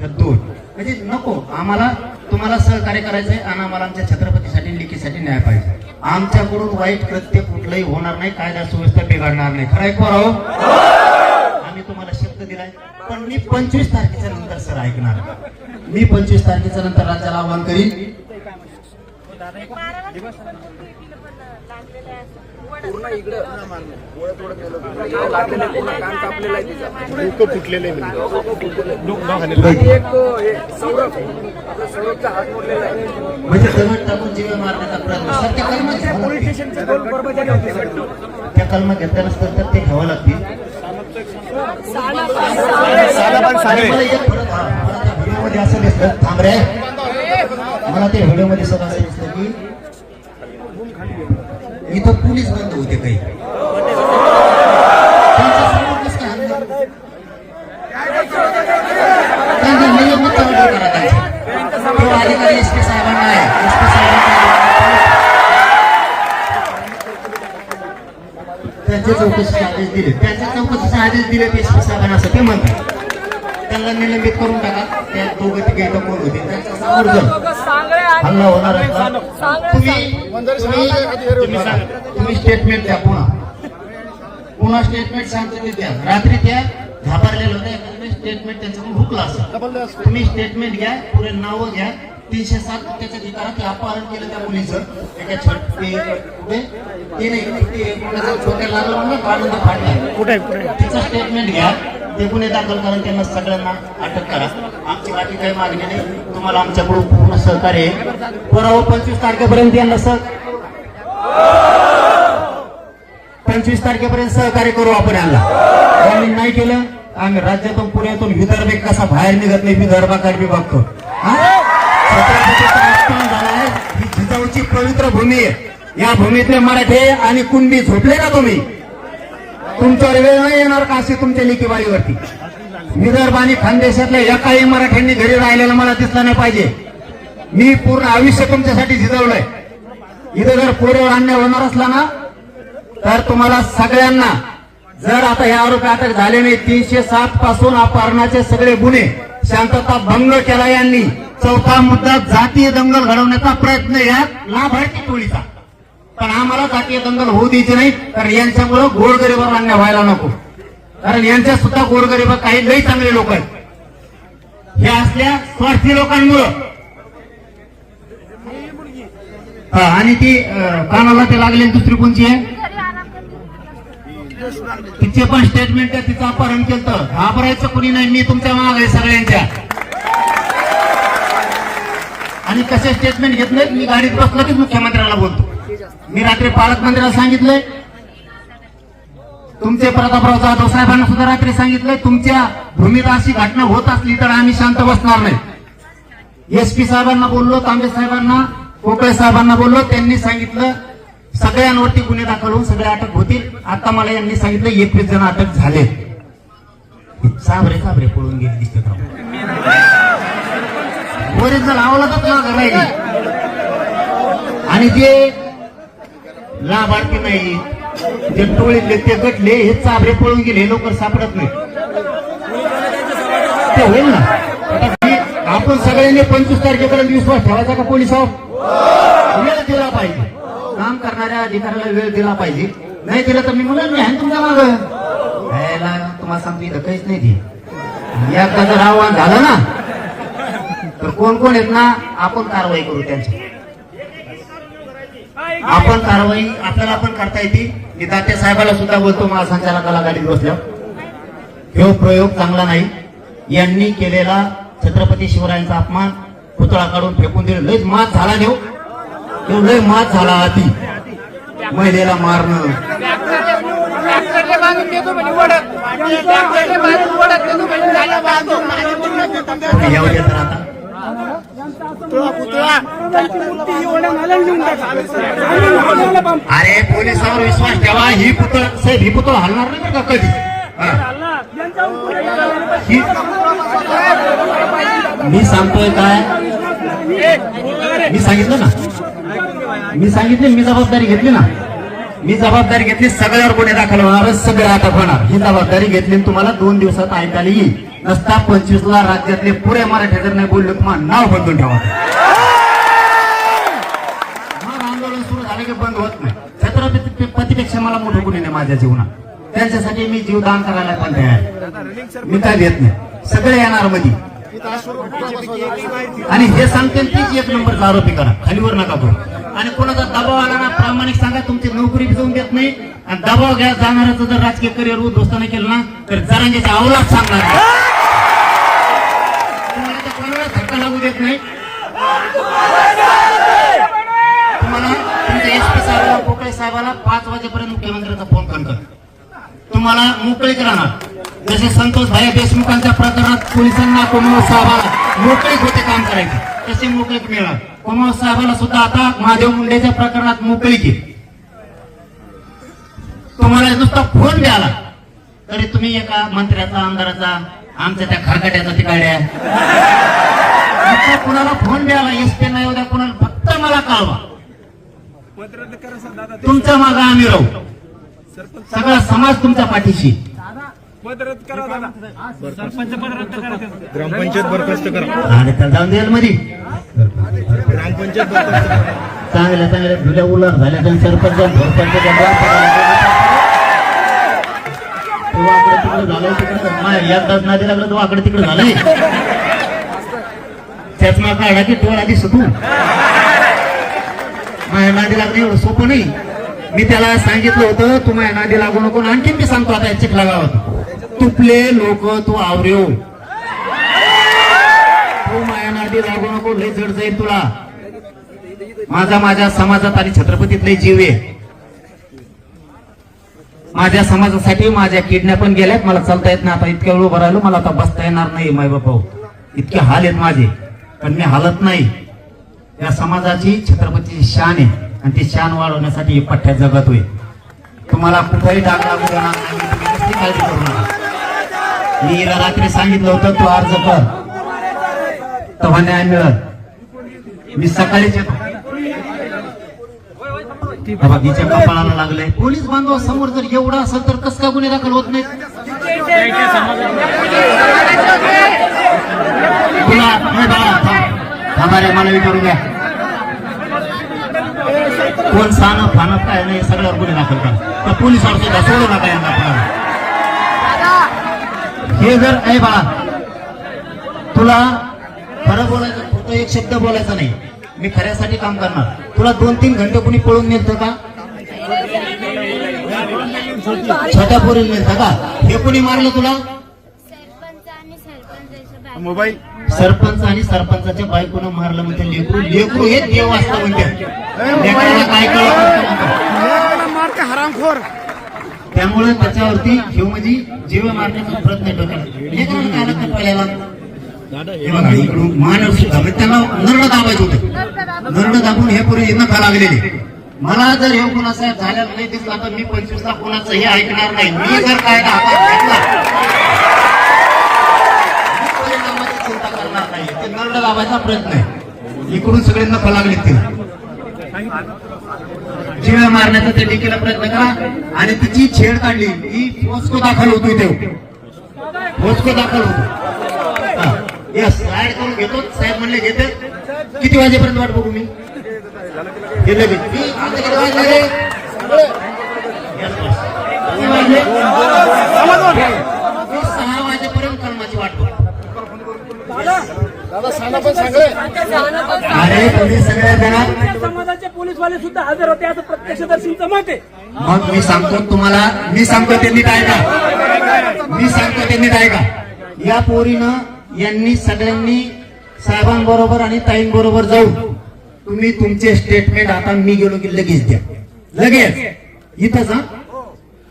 तर 2 म्हणजे नको आम्हाला तुम्हाला सहकार्य करायचंय आणि आम्हाला आमच्या छत्रपतीसाठी लेकीसाठी न्याय पाहिजे. आमच्याकडून वाईट कृत्य कुठलंही होणार नाही, कायदा सुव्यवस्था बिघडणार नाही. खरं आहे राव? आम्ही तुम्हाला शब्द दिलाय, पण मी 25 तारखेच्या नंतर सर ऐकणार. मी 25 तारखेच्या नंतर राज्याला आवाहन करीन. पूर्ण इकडे फुटलेले म्हणजे दगड टाकून जीव मारण्याचा प्रयत्न सत्य त्या कलमा घेतल्या नसतं तर ते घ्यावं लागतील. व्हिडिओ मध्ये असं दिसतं थांबरे, मला ते व्हिडिओ मध्ये सगळं असं दिसतं की इथं पोलीस बंद होते काही अधिकारी एस पी साहेबांना आहे. एस पी त्यांच्या चौकशीचे आदेश दिले, त्यांच्या चौकशीचे आदेश दिले एस पी साहेबांना असं ते म्हणतात. त्यांना निलंबित करून टाका. त्या दोघं तिघे कोण होते त्यांचा समोर हल्ला होणार असता तुम्ही स्टेटमेंट द्या. पुन्हा स्टेटमेंट शांततेत द्या. रात्री त्या घाबरलेलं होतं, स्टेटमेंट त्यांच्याकडून हुकला असं. तुम्ही स्टेटमेंट घ्या, पुरे नावं घ्या. 307 त्याच्या ठिकाणी ते अपहरण केलं त्या मुलीचं एका ते नाही छोट्या लागलं काढून फाडला. तिचं स्टेटमेंट घ्या, ते गुन्हे दाखल करून त्यांना सगळ्यांना अटक करा. आमची बाकी काही मागणी नाही, तुम्हाला आमच्याकडून पूर्ण सहकार्य आहे. पुरावा 25 तारखेपर्यंत यांना 25 तारखेपर्यंत सहकार्य करू आपण. यांनी नाही केलं आम्ही राज्यातून पुण्यातून विदर्भ कसा बाहेर निघत नाही विदर्भाकडे मी बघतो. झालाय ही जिजाऊची पवित्र भूमी आहे. या भूमीतले मराठे आणि कुणबी झोपले का तुम्ही? तुमच्यावर वेळ नाही येणार का अशी तुमच्या लेकीबाईवरती? विदर्भ आणि खानदेशातल्या एकाही मराठ्यांनी घरी राहिलेला मला दिसला नाही पाहिजे. मी पूर्ण आयुष्य तुमच्यासाठी झिजवलंय. इथं जर पोरीवर अन्याय होणार असला ना तर तुम्हाला सगळ्यांना जर आता हे आरोपी अटक झाले नाही 307 पासून अपहरणाचे सगळे गुन्हे शांतता भंग केला यांनी. 4था मुद्दा जातीय दंगल घडवण्याचा प्रयत्न या लाभार्थी टोळीचा. पण आम्हाला जातीय दंगल होऊ द्यायची नाही, तर यांच्यामुळं गोरगरिबावर अन्याय व्हायला नको. कारण यांच्या सुद्धा गोरगरीब काही लई चांगले लोक आहेत. हे असल्या स्वार्थी लोकांमुळं आणि ती कानाला ते लागले दुसरी कोणची आहे तिचे पण स्टेटमेंट आहे. तिचं अपहरण केलं, घाबरायचं कोणी नाही. मी तुमच्या माग आहे सगळ्यांच्या. आणि कसे स्टेटमेंट घेतले मी गाडीत बसलो की मुख्यमंत्र्याला बोलतो. मी रात्री पालकमंत्र्याला सांगितलंय, तुमचे प्रतापराव जाधव साहेबांना सुद्धा रात्री सांगितलंय, तुमच्या भूमीत अशी घटना होत असली तर आम्ही शांत बसणार नाही. एसपी साहेबांना बोललो, तांबे साहेबांना, कोकळे साहेबांना बोललो. त्यांनी सांगितलं सगळ्यांवरती गुन्हे दाखल होऊन सगळे अटक होतील. आता मला यांनी सांगितलं 21 जण अटक झाले. साबरे पळून गेले दिसत ओरिजिनल आवलातच ना राहिली. आणि जे लाभार्थी नाही जे टोळीतले ते गटले हे चाबरे पळून गेले, लवकर सापडत नाही. ते होईल ना. आपण सगळ्यांनी 25 तारखेपर्यंत विश्वास ठेवायचा का पोलिसावर? वेळ दिला पाहिजे. काम करणाऱ्या अधिकाऱ्याला वेळ दिला पाहिजे. नाही दिलं तर मी म्हणून आहे तुमच्या माग. तुम्हाला सांगतो इथं काहीच नाही ते. एकदा जर आव्हान झालं ना तर कोण कोण आहेत ना आपण कारवाई करू त्यांची. आपण कारवाई आपल्याला पण करता येते. मी तात्या साहेबाला सुद्धा बोलतो महासंचालकाला गाडीत बसल्या, हे प्रयोग चांगला नाही. यांनी केलेला छत्रपती शिवरायांचा अपमान पुतळा काढून फेकून दिलं. लयच मात झाला देव, लय मात झाला. आधी महिलेला मारणं अरे पोलिसांवर विश्वास ठेवा. ही पुतळ हलणार नाही का कधी. मी सांगतोय काय, मी सांगितलं ना, मी सांगितले, मी जबाबदारी घेतली ना. मी जबाबदारी घेतली. सगळ्यावर गुन्हे दाखल होणार, सगळं अटक होणार. ही जबाबदारी घेतली तुम्हाला 2 दिवसात ऐकायला येईल. नसता 25ला राज्यातले पुऱ्या मराठे जर नाही बोलले तुम्हाला नाव बदलून ठेवा. मग आंदोलन सुरू झालं की बंद होत नाही. छत्रपतीपेक्षा मला मोठं कुणी नाही माझ्या जीवनात. त्यांच्यासाठी मी जीवदान करायला पण तयार. मी काय देत नाही. सगळे येणार मध्ये आणि हे सांगते तीच एक नंबरचा आरोपी करा, खालीवर नका करू. आणि कोणाचा दबाव आला ना प्रामाणिक सांगा, तुमची नोकरी जाऊन देत नाही. आणि दबाव घ्या जाणाऱ्याचं जर राजकीय करिअर उद्ध्वस्त नाही केलं ना तर जरांगेच्या अवलाद सांगणार तुम्हाला तर कोणाला धक्का लागू देत नाही. तुम्हाला तुमच्या एसपी साहेबाला पोकळे साहेबाला 5 वाजेपर्यंत मुख्यमंत्र्यांचा फोन करतात. तुम्हाला मोकळीक राहणार. जसे संतोष भाई देशमुखांच्या प्रकरणात पोलिसांना कोमल साहेबाला मोकळीक होते काम करायचे, तशी मोकळीक मिळणार. कोमल साहेबाला सुद्धा आता महादेव मुंडेच्या प्रकरणात मोकळीक आहे. तुम्हाला नुसता फोन द्याला तरी तुम्ही एका मंत्र्याचा आमदाराचा आमच्या त्या खरकाट्याचा तिकाड्या कुणाला फोन द्याला एसपी नाही उद्या कुणाला फक्त मला कळवा. तुमच्या मागे आम्ही राहू. सगळा समाज तुमच्या पाठीशी. ग्रामपंचायत बरखास्त करा आणि त्याला जाऊन द्याल मध्ये ग्रामपंचायत चांगल्या चांगल्या धुल्या उलट झाल्या सरपंच झालंय तिकडे एकदाच नादी लागलं तो आकडे तिकडे झालंय. त्याच मग काढा की डोळा दिसतो माझ्या नादी लागणं एवढं सोपं नाही. मी त्याला सांगितलं होतं तू माझ्या नादी लागू नको. आणखीन मी सांगतो आता चिखला गावात तुपले लोक तू आवरेव तू माझ्या नादी लागू नको. लय जड जाईल तुला. माझ्या समाजात आणि छत्रपतीत लय जीव आहे. माझ्या समाजासाठी माझ्या किडनॅप पण गेल्यात. मला चालता येत नाही आता. इतक्या वेळ उभं राहिलो मला आता बसता येणार नाही. माय बापा इतके हाल आहेत माझे पण मी हालत नाही. या समाजाची छत्रपतीची शान आहे आणि ती शान वाढवण्यासाठी पठ्ठ्यात जगत होईल. तुम्हाला कुठेही डाग लागू देणार नाही. तुम्ही कसली काळजी करू नका. मी हिला रात्री सांगितलं होतं तू अर्ज कर तेव्हा न्याय मिळत. मी सकाळीच येतो. तिच्या कपाळाला लागलंय. पोलीस बांधव समोर जर एवढं असेल तर कसं काय गुन्हे दाखल होत नाही. मला विचारू द्या कोण सानं फानत काय नाही सगळ्यावर गुन्हे दाखल करा. तर पोलिसावर सुद्धा सोडू नका यांना. हे जर आहे बाळा तुला खरं बोलायचं फक्त एक शब्द बोलायचा नाही. मी खऱ्यासाठी काम करणार. तुला 2-3 घंटे कोणी पळून नेलतं का? छोट्या पोरी नेलतं का? हे कोणी मारलं तुला? मोबाईल सरपंच आणि सरपंचाच्या बायकोनं मारलं म्हणते. लेकरू लेकरू हे देव असतं म्हणते. काय हरामखोर. त्यामुळे त्याच्यावरती घेऊ म्हणजे जीव मारण्याचा प्रयत्न डोक्याला. इकडून मानव सुद्धा त्यांना नरड दाबायचं होतं. नरड दाबून हे पुरे नका लागलेले. मला जर हे गुन्हासाहेब झालेला नाही दिसला तर मी 25ला कोणाचं हे ऐकणार नाही. मी जर काय हातात घेतला चिंता करणार नाही. ते नरड दाबायचा प्रयत्न आहे. इकडून सगळे नफा लागले तिला जीव मारण्याचा ते देखील प्रयत्न करा. आणि तिची छेड काढली ही पोस्को दाखल होतो. तेव्हा पोस्को दाखल होतो. यस साईड करून घेतो. साहेब म्हणले घेते. किती वाजेपर्यंत वाट बघू मी? गेले मी 6 वाजेपर्यंत कर्माची वाट बघतो. अरे तुम्ही सगळ्या जण समाजाचे पोलीसवाले सुद्धा हजर होते असं प्रत्यक्षदर्शींचं मत आहे. मग मी सांगतो तुम्हाला. मी सांगतो त्यांनी काय का मी सांगतो त्यांनी काय का या पोरीनं यांनी सगळ्यांनी साहेबांबरोबर आणि ताईंबरोबर जाऊन तुम्ही तुमचे स्टेटमेंट आता मी गेलो की लगेच द्या. लगेच इथंच हा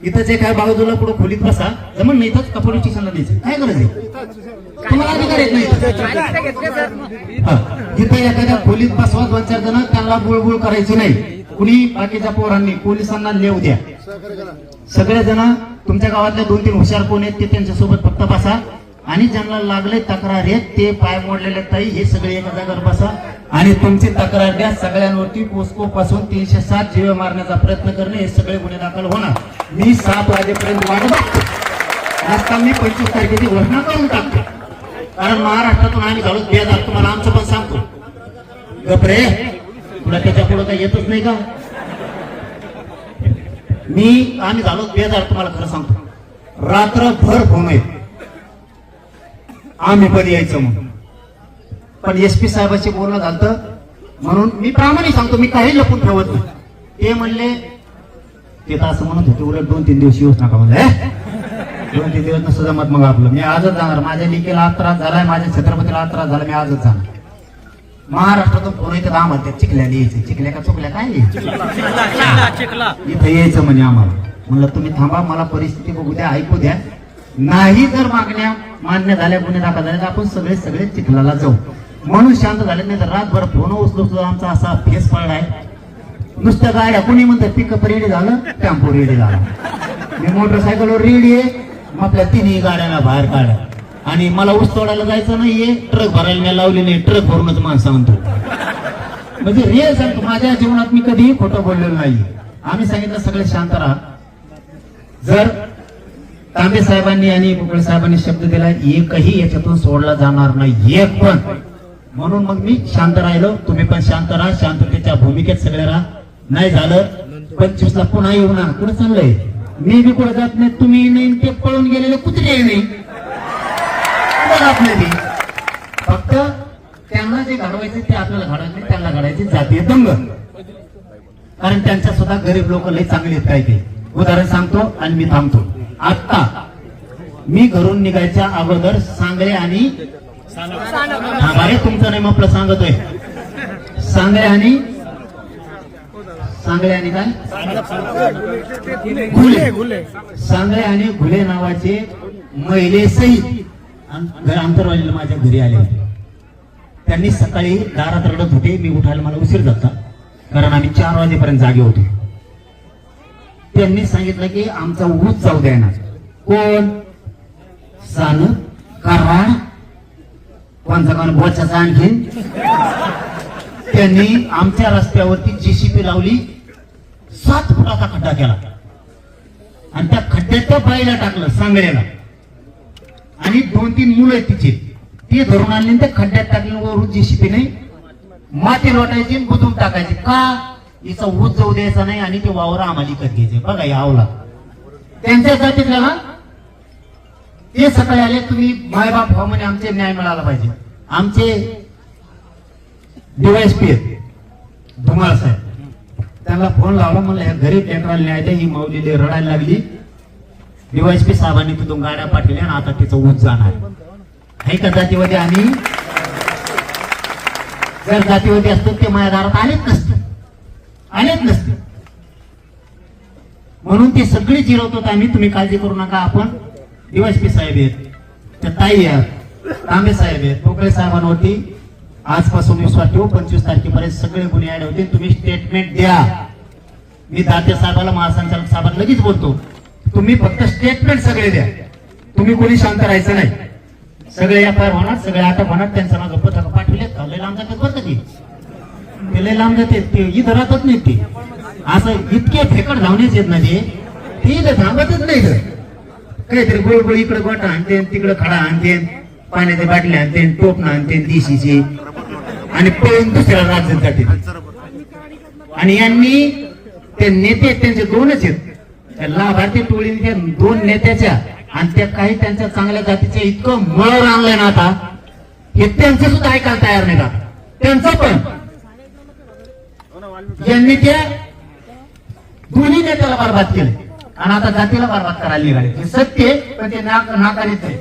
इथंच काय बाजूला पुढे खोलीत बसा. जमन नाही इथंच पोलीस स्टेशनला द्यायचं. काय करायचं तुम्हाला अधिकार येत नाही. इथं एखाद्या खोलीत बसवा 2-4 जण. त्यांना बुळबुळ करायची नाही. कुणी बाकीच्या पोरांनी पोलिसांना लेव द्या. सगळे जण तुमच्या गावातल्या 2-3 हुशार कोण आहेत ते त्यांच्यासोबत फक्त बसा. आणि ज्यांना लागले तक्रार आहेत ते पाय मोडलेले ताई हे सगळे एका जागेवर बसा आणि तुमची तक्रार द्या. सगळ्यांवरती पोस्को पासून 307 जीवे मारण्याचा प्रयत्न करणे हे सगळे गुन्हे दाखल होणार. मी 7 वाजेपर्यंत वाट बघतो. नसता मी 25 तारखेची घोषणा करून टाकतो. कारण महाराष्ट्रातून आम्ही झालो बेजार, तुम्हाला आमचं पण सांगतो. गपरे, तुला त्याच्या पुढे काही येतच नाही का? आम्ही झालो बेजार, तुम्हाला खरं सांगतो. रात्रभर फोन आहे आम्ही कधी यायचं म्हणून. पण SP साहेबांशी बोलणं झालं म्हणून मी प्रामाणिक सांगतो, मी काही लपून ठेवत नाही. ते म्हणले, ते तर असं म्हणत होते उलट 2-3 दिवस येऊच नका म्हणलं. 2-3 दिवस नसतं जमत मग आपलं. मी आजच जाणार. माझ्या लिकेला आज त्रास झालाय, माझ्या छत्रपतीला आज त्रास झाला, मी आजच जाणार. महाराष्ट्रातून फोन येतात आम्हाला, त्या चिखल्याला यायचं. चिखल्या का चुकल्या काय इथं यायचं म्हणे आम्हाला. म्हणलं तुम्ही थांबा, मला परिस्थिती बघू द्या, ऐकू द्या. नाही जर मागण्या मान्य झाल्या, गुन्हे दाखल झाले, तर आपण सगळे चिखलाला जाऊ. म्हणून शांत झाले. नाही तर रातभर फोन उचलून आमचा असा फेस पडलाय. नुसत्या गाड्या, कुणी म्हणतात पिकअप रेडी झालं, टेम्पो रेडी झाला. मी मोटरसायकलवर रेडी आहे, मग आपल्या 3ही गाड्याला बाहेर काढा. आणि मला ऊस तोडायला जायचं नाहीये, ट्रक भरायला मी लावली नाही, ट्रक भरूनच माणसं म्हणतो. म्हणजे रिअल सांगतो, माझ्या जीवनात मी कधीही खोटं बोललेलं नाही. आम्ही सांगितलं सगळे शांत राहा. जर तांबे साहेबांनी आणि कुकळे साहेबांनी शब्द दिला, एकही याच्यातून सोडला जाणार नाही, एक पण. म्हणून मग मी शांत राहिलो. तुम्ही पण शांत राहा, शांततेच्या भूमिकेत सगळे राहा. नाही झालं 25ला पुन्हा येऊ ना. कुठं चाललंय? मी बी कुठं जात नाही, तुम्ही नाही, ते पळून गेलेले कुत्रे नाही. जात नाही. फक्त त्यांना जे घडवायचं ते आपल्याला घडवायचं नाही, त्यांना घडायचे जातीय दंग. कारण त्यांच्या सुद्धा गरीब लोक लय चांगले आहेत. काय ते उदाहरण सांगतो आणि मी थांबतो. आता मी घरून निघायच्या अगोदर सांगळे आणि अरे तुमचं नाही आपलं सांगतोय. सांगळे आणि काय घुले. सांगळे आणि घुले नावाचे महिले सहित आंतरवालीला माझ्या घरी आले. त्यांनी सकाळी दारात रडत होते. मी उठायला मला उशीर झाला, कारण आम्ही 4 वाजेपर्यंत जागे होते. त्यांनी सांगितलं की आमचा ऊस जाऊ द्यायना. कोण? सान कराड कोणचा कोण बोचाचा. आणखीन त्यांनी आमच्या रस्त्यावरती JCB लावली, 7 फुटाचा खड्डा केला आणि त्या खड्ड्यात त्या बाईला टाकलं, सांगळ्याला. आणि 2-3 मुलं आहेत तिचे, ते धरून आणले त्या खड्ड्यात टाकले. वरून JCB नाही, माती लोटायची आणि बुजून टाकायची. का? हिचा ऊस जाऊ द्यायचा नाही आणि ते वावर आम्हाला विकत घ्यायचे. बघा यावला त्यांच्या जातीतल्या ना. ते सकाळी आले, तुम्ही मायबाप व्हा म्हणे, आमचे न्याय मिळाला पाहिजे. आमचे DYSP धुमाळ साहेब, त्यांना फोन लावला, म्हणलं ह्या घरी टेंडराला न्याय द्या. ही माऊलीले रडायला लागली. DYSP साहेबांनी तिथून गाड्या पाठवल्या आणि आता तिचं ऊस जाणार आहे का जातीवादी. आणि जर जातीवादी असतो ते माझ्या दारात आलेच नसते. म्हणून ते सगळे जिरवतो आम्ही. तुम्ही काळजी करू नका. आपण DYSP साहेब आहेत, त्या ताई आहेत, तांबे साहेब आहेत, कुकळे साहेबांवरती आजपासून विश्वास ठेवू. 25 तारखेपर्यंत सगळे गुन्हे ऍड होते. तुम्ही स्टेटमेंट द्या. मी दाते साहेबाला, महासंचालक साहेबांना लगेच बोलतो, तुम्ही फक्त स्टेटमेंट सगळे द्या. तुम्ही कोणी शांत राहायचं नाही. सगळे FIR होणार, सगळे अटक होणार. त्यांचं नाव पथक पाठवले का लय लांब जातात बरं. ते लय लांब जाते, ते इथं राहतच नाहीत. ते असं इतके फेकट धावण्याच येत नाही. ते इथं थांबतच नाही. काहीतरी गोळगोळ इकडे गोटा आणते, तिकडे खडा आणते, पाण्याच्या बाटल्या आणते, टोपणं आणते देशीचे, आणि पळून दुसऱ्या राज्यात जाते. आणि यांनी ते नेते त्यांचे 2च आहेत. लाभार्थी टोळीने त्या 2 नेत्याच्या आणि त्या काही त्यांच्या चांगल्या जातीच्या इतकं मळ आणलंय ना आता, हे त्यांचं सुद्धा ऐकायला तयार नाही का. त्यांचं पण यांनी त्या दोन्ही नेत्याला बरबाद केलं आणि आता जातीला बरबाद करायला निघाले. हे सत्य, पण ते नाकारीत आहे.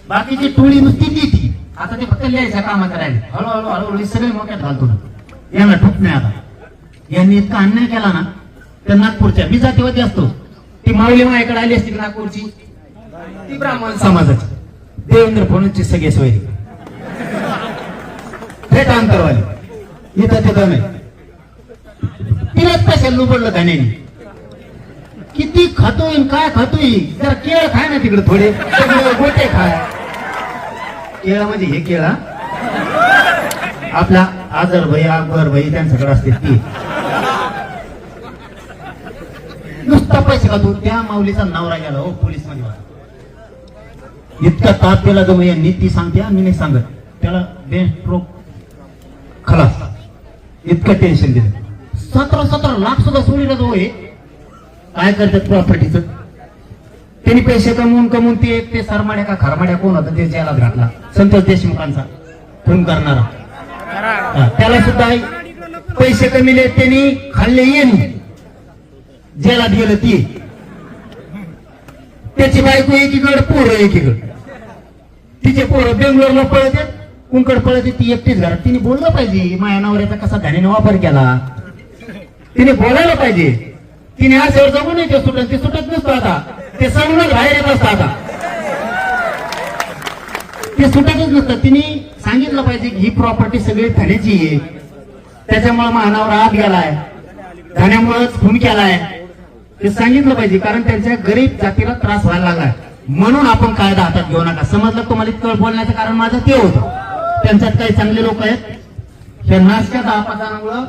बाकीची टोळी नुसती ती आता ते फक्त लिहायच्या कामात राहिले. हळूहळू सगळे मोक्यात घालतो ना. यांना ठोक नाही. आता यांनी इतका अन्याय केला ना. त्या नागपूरच्या, मी जातीवादी असतो, ती माऊली माझ्याकडे आली असती नागपूरची, ती ब्राह्मण समाजाची, देवेंद्र फडणवीसची सगळे सोयरी, थेट अंतरवाली, इथं तिथं नाही. तिलाच पैसे लुबडलं धान्याने. किती खातोय काय खातोय. जरा केळ खाय ना तिकडे, थोडे गोटे खाय. केळा म्हणजे हे केळा आपला आजर भाई, अकबर भाई त्यांच्याकडे असते ती. नुसता पैसे खातो. त्या माऊलीचा नवरा गेला हो पोलीस मध्ये. इतका ताप दिला जो यांनी, ती सांगते मी नाही सांगत, त्याला बेन स्ट्रोक खलास, इतकं टेन्शन दिलं. 17 लाख सुद्धा सोडीला जो आहे. काय करतात प्रॉपर्टीचं? त्यांनी पैसे कमवून ते सरमाड्या का खरमाड्या कोण होता ते जेलात घातला, संतोष देशमुखांचा खून करणारा. त्याला सुद्धा पैसे कमीले, त्यांनी खाल्ले येणे, जेलात गेलं ती. त्याची बायको एकीकडे, पोरं एकीकडे. तिचे पोरं बेंगलोरला पळत, कुंकड पळत, ती एकटीच घरात. तिने बोललं पाहिजे, माझ्या नवऱ्याचा कसा घाणीने वापर केला, तिने बोलायला पाहिजे. तिने आशेवर जगू नये, ते सुटत नसतं आता, ते सांगूनच बाहेर येत असतं आता, ते सुटतच नसतं. तिने सांगितलं पाहिजे की ही प्रॉपर्टी सगळी धण्याची आहे, त्याच्यामुळे महानावर आत गेलाय, धण्यामुळेच खून केलाय, ते सांगितलं पाहिजे. कारण त्यांच्या गरीब जातीला त्रास व्हायला लागलाय. म्हणून आपण कायदा हातात घेऊ नका. समजलं तुम्हाला? इतकं बोलण्याचं कारण माझं ते होतं. त्यांच्यात काही चांगले लोक आहेत, हे नाशक्या दापादानामुळं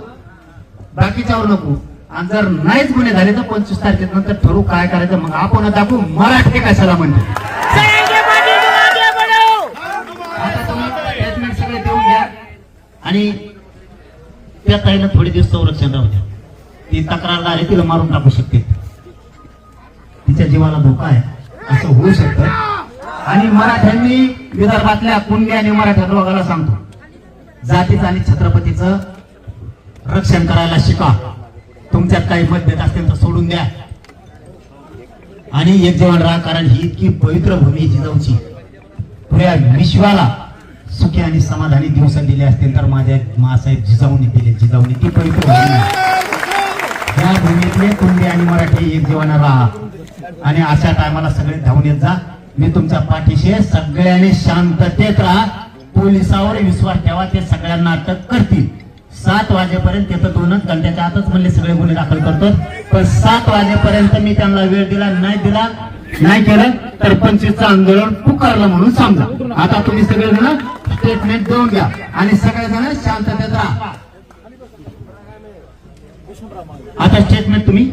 बाकीच्यावर नको. आणि जर नाहीच गुन्हे झाले तर 25 तारखेनंतर ठरवू काय करायचं. मग आपण दाखवू मराठी कशाला म्हणतो. आता तुम्ही स्टेटमेंट सगळे देऊन घ्या आणि त्या ताईला थोडे दिवस संरक्षण राहू द्या. ती तक्रारदार आहे, तिला मारून टाकू शकते, तिच्या जीवाला धोका आहे, असं होऊ शकतं. आणि मराठ्यांनी विदर्भातल्या कुंडी आणि मराठा दोघाला सांगतो, जातीचं आणि छत्रपतीचं रक्षण करायला शिका. तुमच्यात काही मतभेद असतील तर सोडून द्या आणि एक जवान राहा. कारण ही इतकी पवित्र भूमी जिजाऊची, पुऱ्या विश्वाला सुखी आणि समाधानी दिवस दिले असतील तर माझ्या मासाहेब जिजाऊने दिले. जिजाऊने ती पवित्र भूमी, या भूमीतले कुंडी आणि मराठी एक जीवन राहा. आणि अशा टायमाला सगळे धावून येत जा. मी तुमच्या पाठीशी, सगळ्यांनी शांततेत राहा. पोलिसावर विश्वास ठेवा, ते सगळ्यांना अटक करतील. 7 वाजेपर्यंत, तिथं 2 घंट्याच्या आतच म्हणले सगळे गुन्हे दाखल करतो. पण 7 वाजेपर्यंत मी त्यांना वेळ दिला नाही केलं तर 25चं आंदोलन पुकारलं म्हणून समजा. आता तुम्ही सगळेजण स्टेटमेंट देऊन घ्या आणि सगळेजण शांततेत राहा. आता स्टेटमेंट तुम्ही